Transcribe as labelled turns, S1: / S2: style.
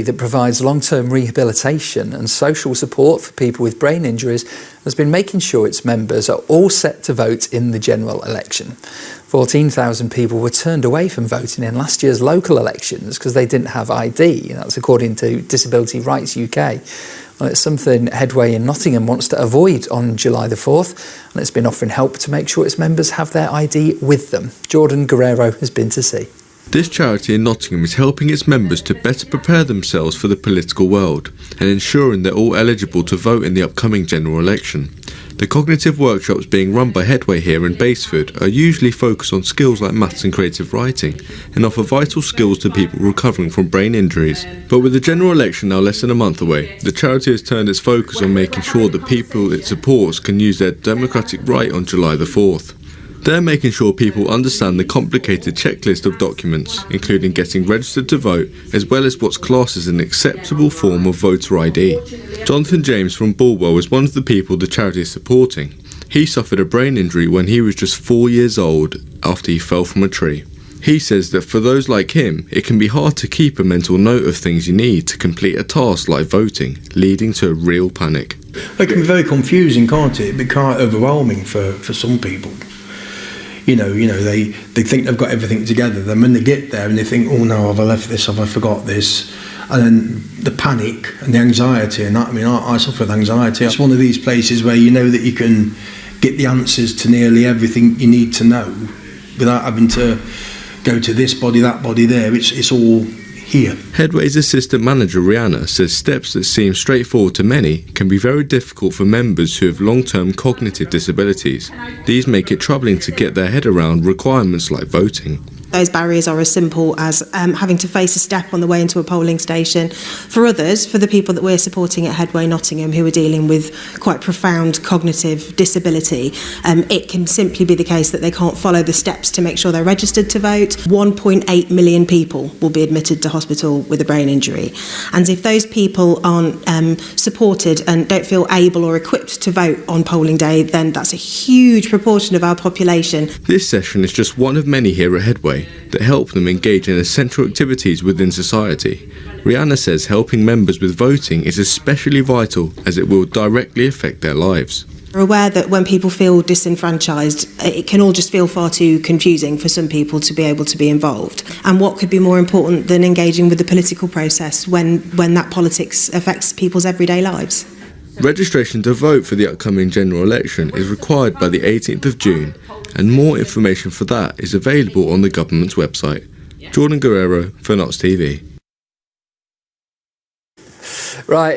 S1: that provides long-term rehabilitation and social support for people with brain injuries has been making sure its members are all set to vote in the general election. 14,000 people were turned away from voting in last year's local elections because they didn't have ID. That's according to Disability Rights UK. Well, it's something Headway in Nottingham wants to avoid on July the 4th, and it's been offering help to make sure its members have their ID with them. Jordan Guerrero has been to see.
S2: This charity in Nottingham is helping its members to better prepare themselves for the political world and ensuring they're all eligible to vote in the upcoming general election. The cognitive workshops being run by Headway here in Basford are usually focused on skills like maths and creative writing and offer vital skills to people recovering from brain injuries. But with the general election now less than a month away, the charity has turned its focus on making sure the people it supports can use their democratic right on July the 4th. They're making sure people understand the complicated checklist of documents, including getting registered to vote, as well as what's classed as an acceptable form of voter ID. Jonathan James from Bulwell is one of the people the charity is supporting. He suffered a brain injury when he was just 4 years old after he fell from a tree. He says that for those like him, it can be hard to keep a mental note of things you need to complete a task like voting, leading to a real panic.
S3: It can be very confusing, can't it? It can be quite overwhelming for some people. You know, they think they've got everything together. Then when they get there and they think, oh no, have I left this, have I forgot this? And then the panic and the anxiety, and that, I mean, I suffer with anxiety. It's one of these places where you know that you can get the answers to nearly everything you need to know without having to go to this body, that body there. It's all here.
S2: Headway's assistant manager Rihanna says steps that seem straightforward to many can be very difficult for members who have long-term cognitive disabilities. These make it troubling to get their head around requirements like voting.
S4: Those barriers are as simple as having to face a step on the way into a polling station. For others, for the people that we're supporting at Headway Nottingham who are dealing with quite profound cognitive disability, it can simply be the case that they can't follow the steps to make sure they're registered to vote. 1.8 million people will be admitted to hospital with a brain injury. And if those people aren't supported and don't feel able or equipped to vote on polling day, then that's a huge proportion of our population.
S2: This session is just one of many here at Headway that help them engage in essential activities within society. Rihanna says helping members with voting is especially vital as it will directly affect their lives.
S4: We're aware that when people feel disenfranchised, it can all just feel far too confusing for some people to be able to be involved. And what could be more important than engaging with the political process when that politics affects people's everyday lives?
S2: Registration to vote for the upcoming general election is required by the 18th of June, and more information for that is available on the government's website. Jordan Guerrero for Notts TV.
S1: Right.